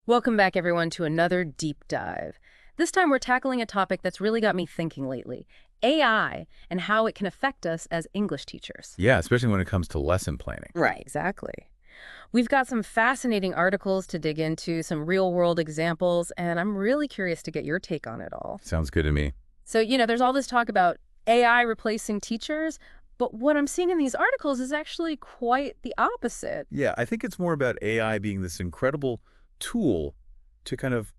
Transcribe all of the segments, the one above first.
Welcome back, everyone, to another deep dive. This time we're tackling a topic that's really got me thinking lately, AI and how it can affect us as English teachers. Yeah, especially when it comes to lesson planning. Right. Exactly. We've got some fascinating articles to dig into, some real-world examples, and I'm really curious to get your take on it all. Sounds good to me. So, there's all this talk about AI replacing teachers, but what I'm seeing in these articles is actually quite the opposite. Yeah, I think it's more about AI being this incredible tool to kind of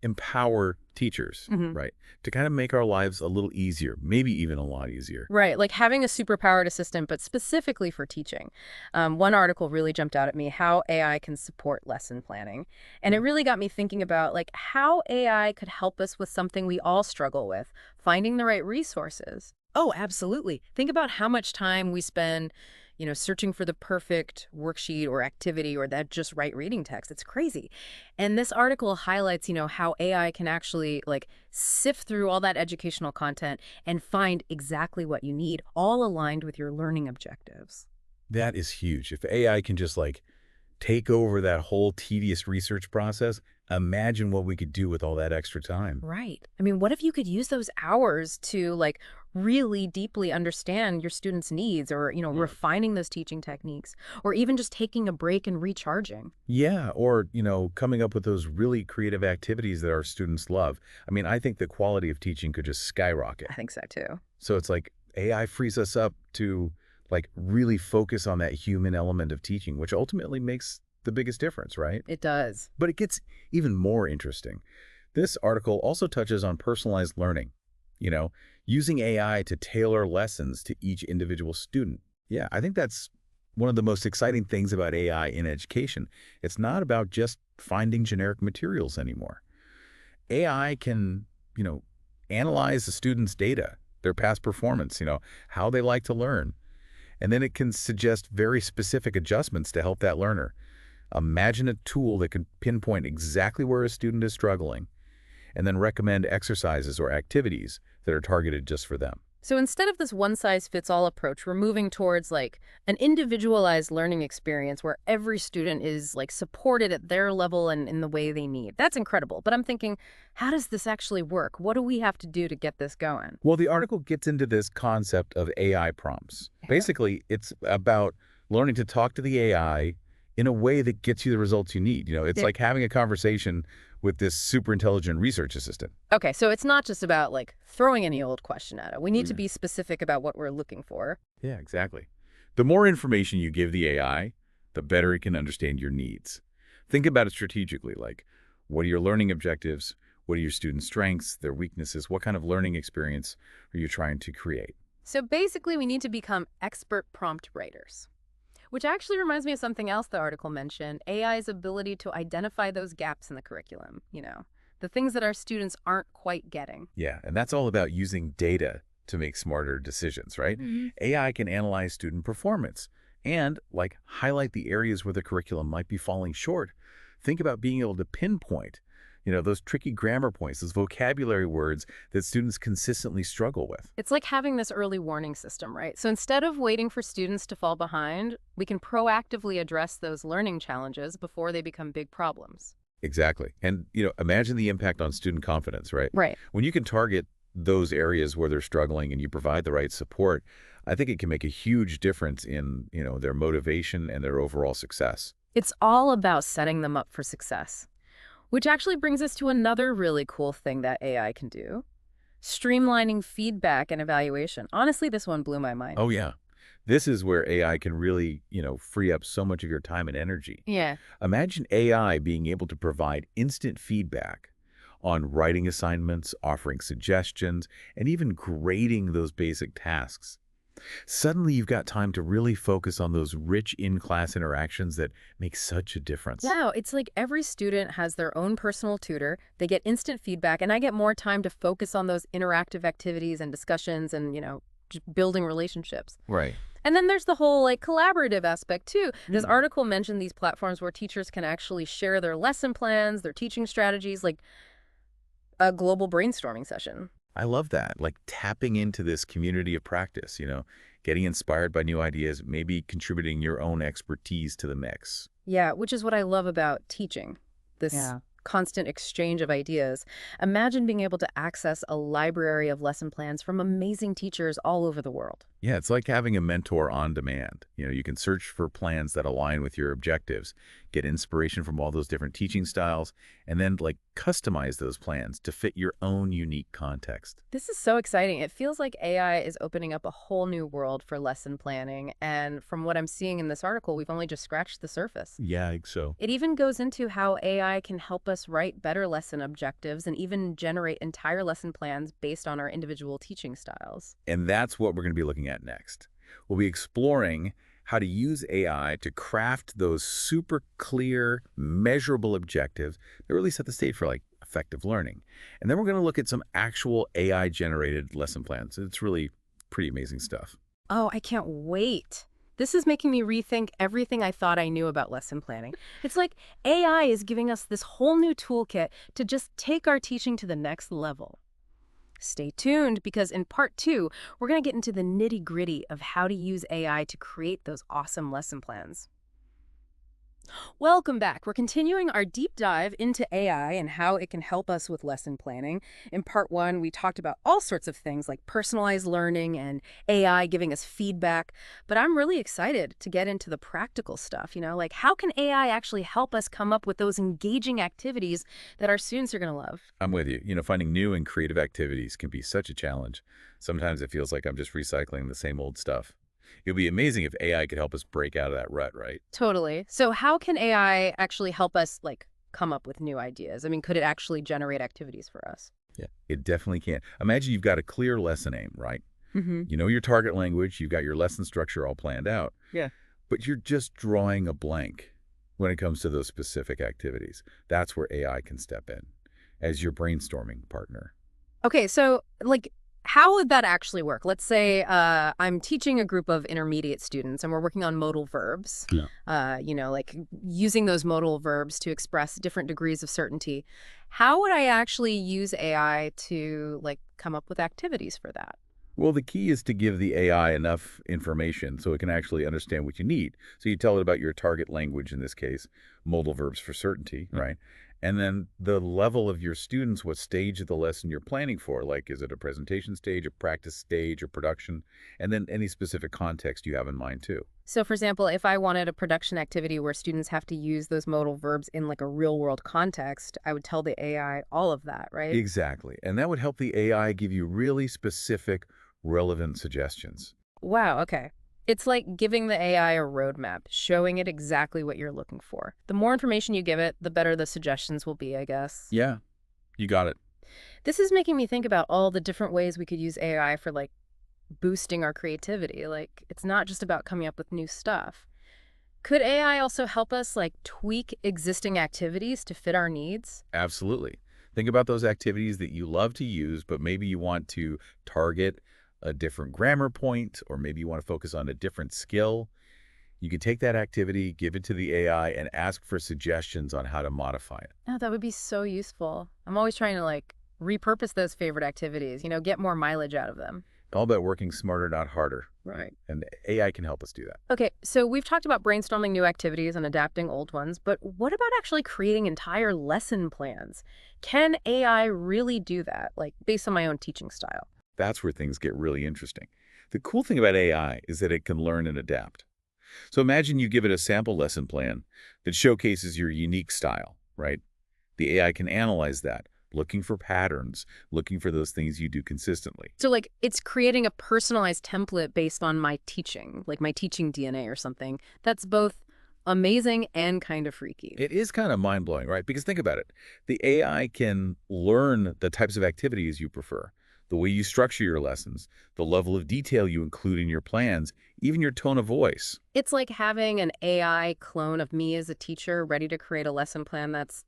empower teachers, right? To kind of make our lives a little easier, maybe even a lot easier. Right, like having a superpowered assistant, but specifically for teaching. One article really jumped out at me, how AI can support lesson planning. And it really got me thinking about like how AI could help us with something we all struggle with, finding the right resources. Oh, absolutely. Think about how much time we spend, searching for the perfect worksheet or activity or that just right reading text. It's crazy. And this article highlights, how AI can actually like sift through all that educational content and find exactly what you need, all aligned with your learning objectives. That is huge. If AI can just like take over that whole tedious research process, imagine what we could do with all that extra time. Right. I mean, what if you could use those hours to like really deeply understand your students' needs or, refining those teaching techniques or even just taking a break and recharging? Yeah, or, coming up with those really creative activities that our students love. I mean, I think the quality of teaching could just skyrocket. I think so too. So it's like AI frees us up to like really focus on that human element of teaching, which ultimately makes the biggest difference, right? It does. But it gets even more interesting. This article also touches on personalized learning, you know, using AI to tailor lessons to each individual student. Yeah, I think that's one of the most exciting things about AI in education. It's not about just finding generic materials anymore. AI can, analyze the student's data, their past performance, how they like to learn, and then it can suggest very specific adjustments to help that learner. Imagine a tool that can pinpoint exactly where a student is struggling and then recommend exercises or activities that are targeted just for them. So instead of this one-size-fits-all approach, we're moving towards like an individualized learning experience where every student is like supported at their level and in the way they need. That's incredible. But I'm thinking, how does this actually work? What do we have to do to get this going? Well, the article gets into this concept of AI prompts. Basically, it's about learning to talk to the AI in a way that gets you the results you need. It's like having a conversation with this super intelligent research assistant. Okay, so it's not just about like throwing any old question at it. We need to be specific about what we're looking for. Yeah, exactly. The more information you give the AI, the better it can understand your needs. Think about it strategically, like what are your learning objectives? What are your students' strengths, their weaknesses? What kind of learning experience are you trying to create? So basically, we need to become expert prompt writers. Which actually reminds me of something else the article mentioned, AI's ability to identify those gaps in the curriculum, the things that our students aren't quite getting. Yeah, and that's all about using data to make smarter decisions, right? AI can analyze student performance and like highlight the areas where the curriculum might be falling short. Think about being able to pinpoint, those tricky grammar points, those vocabulary words that students consistently struggle with. It's like having this early warning system, right? So instead of waiting for students to fall behind, we can proactively address those learning challenges before they become big problems. Exactly. And, imagine the impact on student confidence, right? Right. When you can target those areas where they're struggling and you provide the right support, I think it can make a huge difference in, their motivation and their overall success. It's all about setting them up for success. Which actually brings us to another really cool thing that AI can do. Streamlining feedback and evaluation. Honestly, this one blew my mind. Oh, yeah. This is where AI can really, free up so much of your time and energy. Yeah. Imagine AI being able to provide instant feedback on writing assignments, offering suggestions, and even grading those basic tasks. Suddenly, you've got time to really focus on those rich in-class interactions that make such a difference. Wow, it's like every student has their own personal tutor. They get instant feedback, and I get more time to focus on those interactive activities and discussions and, just building relationships. Right. And then there's the whole like collaborative aspect too. This article mentioned these platforms where teachers can actually share their lesson plans, their teaching strategies, like a global brainstorming session. I love that, like tapping into this community of practice, getting inspired by new ideas, maybe contributing your own expertise to the mix. Yeah, which is what I love about teaching. This constant exchange of ideas. Imagine being able to access a library of lesson plans from amazing teachers all over the world. Yeah, it's like having a mentor on demand. You can search for plans that align with your objectives, get inspiration from all those different teaching styles, and then like customize those plans to fit your own unique context. This is so exciting. It feels like AI is opening up a whole new world for lesson planning. And from what I'm seeing in this article, we've only just scratched the surface. Yeah, I think so. It even goes into how AI can help us write better lesson objectives and even generate entire lesson plans based on our individual teaching styles. And that's what we're going to be looking at next. We'll be exploring how to use AI to craft those super clear, measurable objectives that really set the stage for like effective learning. And then we're going to look at some actual AI-generated lesson plans. It's really pretty amazing stuff. Oh, I can't wait. This is making me rethink everything I thought I knew about lesson planning. It's like AI is giving us this whole new toolkit to just take our teaching to the next level. Stay tuned because in part 2, we're going to get into the nitty-gritty of how to use AI to create those awesome lesson plans. Welcome back. We're continuing our deep dive into AI and how it can help us with lesson planning. In part 1, we talked about all sorts of things like personalized learning and AI giving us feedback. But I'm really excited to get into the practical stuff, like how can AI actually help us come up with those engaging activities that our students are going to love? I'm with you. Finding new and creative activities can be such a challenge. Sometimes it feels like I'm just recycling the same old stuff. It would be amazing if AI could help us break out of that rut, right? Totally. So how can AI actually help us come up with new ideas? I mean, could it actually generate activities for us? Yeah, it definitely can. Imagine you've got a clear lesson aim, right? Mm-hmm. You know your target language, you've got your lesson structure all planned out. Yeah. But you're just drawing a blank when it comes to those specific activities. That's where AI can step in as your brainstorming partner. Okay, so how would that actually work? Let's say I'm teaching a group of intermediate students and we're working on modal verbs. Yeah. Like using those modal verbs to express different degrees of certainty. How would I actually use AI to come up with activities for that? Well, the key is to give the AI enough information so it can actually understand what you need. So you tell it about your target language, in this case, modal verbs for certainty, right? And then the level of your students, what stage of the lesson you're planning for, like is it a presentation stage, a practice stage, or production? And then any specific context you have in mind too. So, for example, if I wanted a production activity where students have to use those modal verbs in a real world context, I would tell the AI all of that, right? Exactly. And that would help the AI give you really specific, relevant suggestions. Wow, okay. It's like giving the AI a roadmap, showing it exactly what you're looking for. The more information you give it, the better the suggestions will be, I guess. Yeah, you got it. This is making me think about all the different ways we could use AI for boosting our creativity. It's not just about coming up with new stuff. Could AI also help us tweak existing activities to fit our needs? Absolutely. Think about those activities that you love to use, but maybe you want to target a different grammar point, or maybe you want to focus on a different skill. You can take that activity, give it to the AI, and ask for suggestions on how to modify it. Oh, that would be so useful. I'm always trying to repurpose those favorite activities, get more mileage out of them. All about working smarter, not harder. Right. And AI can help us do that. Okay, so we've talked about brainstorming new activities and adapting old ones, but what about actually creating entire lesson plans? Can AI really do that, based on my own teaching style? That's where things get really interesting. The cool thing about AI is that it can learn and adapt. So imagine you give it a sample lesson plan that showcases your unique style, right? The AI can analyze that, looking for patterns, looking for those things you do consistently. So it's creating a personalized template based on my teaching, my teaching DNA or something. That's both amazing and kind of freaky. It is kind of mind-blowing, right? Because think about it. The AI can learn the types of activities you prefer, the way you structure your lessons, the level of detail you include in your plans, even your tone of voice. It's like having an AI clone of me as a teacher ready to create a lesson plan that's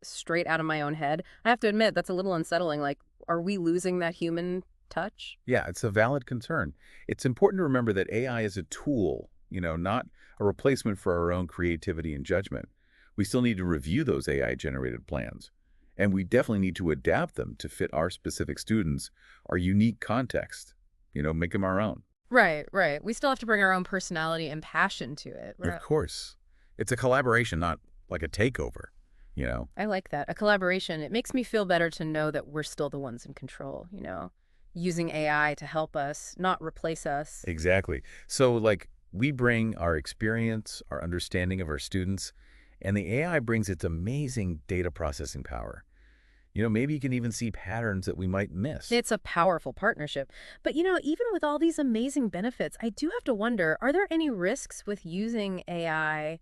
straight out of my own head. I have to admit, that's a little unsettling. Are we losing that human touch? Yeah, it's a valid concern. It's important to remember that AI is a tool, not a replacement for our own creativity and judgment. We still need to review those AI-generated plans. And we definitely need to adapt them to fit our specific students, our unique context, make them our own. Right, right. We still have to bring our own personality and passion to it. Right? Of course. It's a collaboration, not like a takeover. you know? I like that. A collaboration. It makes me feel better to know that we're still the ones in control, using AI to help us, not replace us. Exactly. So, like, we bring our experience, our understanding of our students, and the AI brings its amazing data processing power. Maybe you can even see patterns that we might miss. It's a powerful partnership. But, even with all these amazing benefits, I do have to wonder, are there any risks with using AI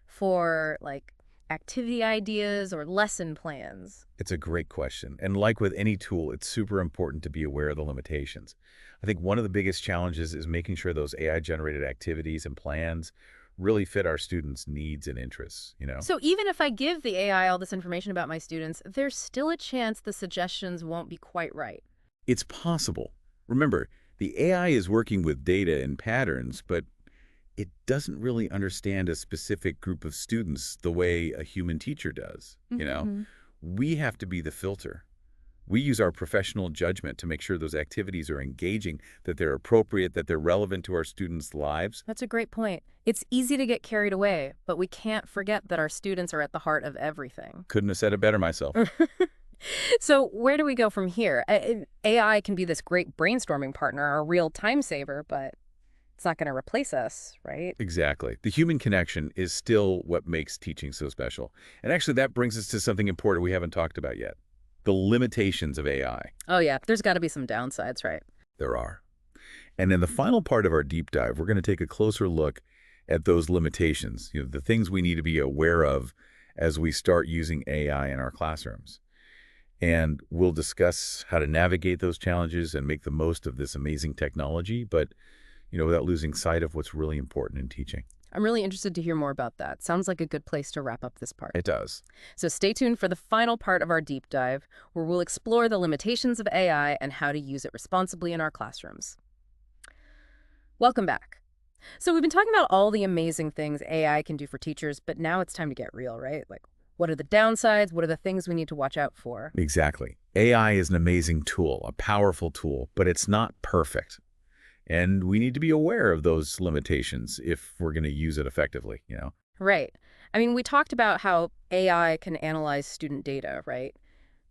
for, like, activity ideas or lesson plans? It's a great question. And like with any tool, it's super important to be aware of the limitations. I think one of the biggest challenges is making sure those AI-generated activities and plans really fit our students' needs and interests. So even if I give the AI all this information about my students, there's still a chance the suggestions won't be quite right. It's possible. Remember, the AI is working with data and patterns, but it doesn't really understand a specific group of students the way a human teacher does. Hmm. We have to be the filter. We use our professional judgment to make sure those activities are engaging, that they're appropriate, that they're relevant to our students' lives. That's a great point. It's easy to get carried away, but we can't forget that our students are at the heart of everything. Couldn't have said it better myself. So where do we go from here? AI can be this great brainstorming partner, a real time saver, but it's not going to replace us, right? Exactly. The human connection is still what makes teaching so special. And actually, that brings us to something important we haven't talked about yet. The limitations of AI. Oh, yeah. There's got to be some downsides, right? There are. And in the final part of our deep dive, we're going to take a closer look at those limitations, the things we need to be aware of as we start using AI in our classrooms. And we'll discuss how to navigate those challenges and make the most of this amazing technology, but without losing sight of what's really important in teaching. I'm really interested to hear more about that. Sounds like a good place to wrap up this part. It does. So stay tuned for the final part of our deep dive, where we'll explore the limitations of AI and how to use it responsibly in our classrooms. Welcome back. So we've been talking about all the amazing things AI can do for teachers, but now it's time to get real, right? Like, what are the downsides? What are the things we need to watch out for? Exactly. AI is an amazing tool, a powerful tool, but it's not perfect. And we need to be aware of those limitations if we're going to use it effectively. Right. I mean, we talked about how AI can analyze student data, right?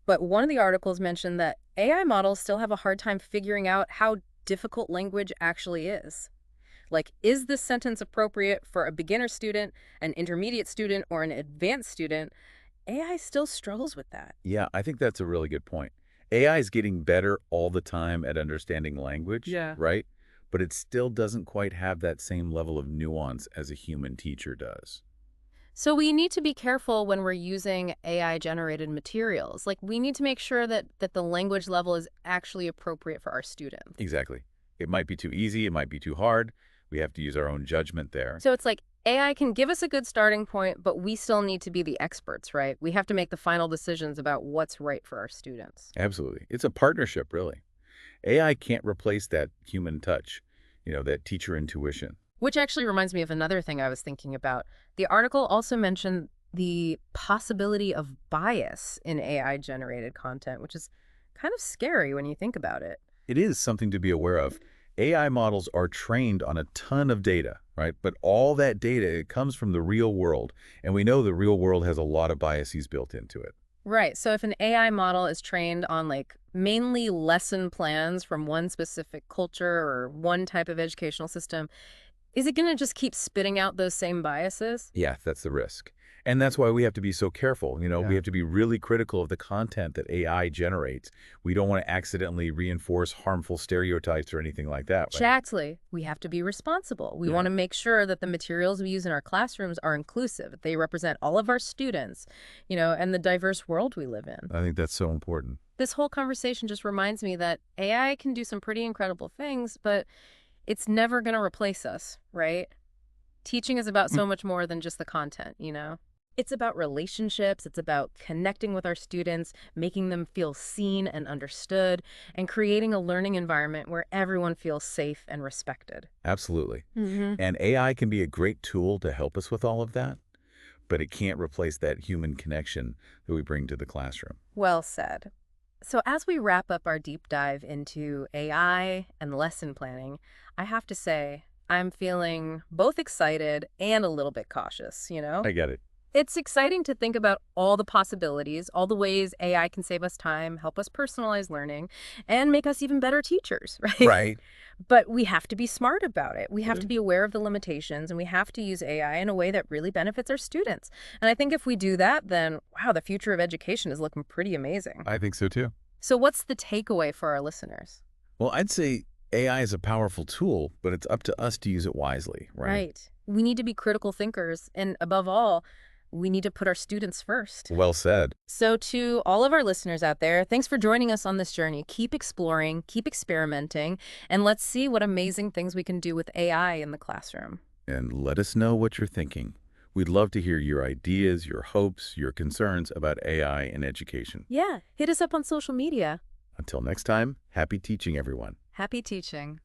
But one of the articles mentioned that AI models still have a hard time figuring out how difficult language actually is. Like, is this sentence appropriate for a beginner student, an intermediate student, or an advanced student? AI still struggles with that. Yeah, I think that's a really good point. AI is getting better all the time at understanding language, Yeah. right? But it still doesn't quite have that same level of nuance as a human teacher does. So we need to be careful when we're using AI-generated materials. Like, we need to make sure that the language level is actually appropriate for our students. Exactly. It might be too easy, it might be too hard. We have to use our own judgment there. So it's like AI can give us a good starting point, but we still need to be the experts, right? We have to make the final decisions about what's right for our students. Absolutely. It's a partnership, really. AI can't replace that human touch, that teacher intuition. Which actually reminds me of another thing I was thinking about. The article also mentioned the possibility of bias in AI-generated content, which is kind of scary when you think about it. It is something to be aware of. AI models are trained on a ton of data, right? But all that data, it comes from the real world. And we know the real world has a lot of biases built into it. Right. So if an AI model is trained on like mainly lesson plans from one specific culture or one type of educational system, is it going to just keep spitting out those same biases? Yeah, that's the risk. And that's why we have to be so careful. We Yeah. have to be really critical of the content that AI generates. We don't want to accidentally reinforce harmful stereotypes or anything like that. Right? Exactly. We have to be responsible. We Yeah. want to make sure that the materials we use in our classrooms are inclusive. They represent all of our students, and the diverse world we live in. I think that's so important. This whole conversation just reminds me that AI can do some pretty incredible things, but it's never going to replace us, right? Teaching is about so much more than just the content. It's about relationships. It's about connecting with our students, making them feel seen and understood, and creating a learning environment where everyone feels safe and respected. Absolutely. Hmm. And AI can be a great tool to help us with all of that, but it can't replace that human connection that we bring to the classroom. Well said. So as we wrap up our deep dive into AI and lesson planning, I have to say I'm feeling both excited and a little bit cautious. I get it. It's exciting to think about all the possibilities, all the ways AI can save us time, help us personalize learning, and make us even better teachers, right? Right. But we have to be smart about it. We have to Yeah. be aware of the limitations, and we have to use AI in a way that really benefits our students. And I think if we do that, then wow, the future of education is looking pretty amazing. I think so too. So what's the takeaway for our listeners? Well, I'd say AI is a powerful tool, but it's up to us to use it wisely, right? Right. We need to be critical thinkers, and above all, we need to put our students first. Well said. So to all of our listeners out there, thanks for joining us on this journey. Keep exploring, keep experimenting, and let's see what amazing things we can do with AI in the classroom. And let us know what you're thinking. We'd love to hear your ideas, your hopes, your concerns about AI in education. Yeah, hit us up on social media. Until next time, happy teaching, everyone. Happy teaching.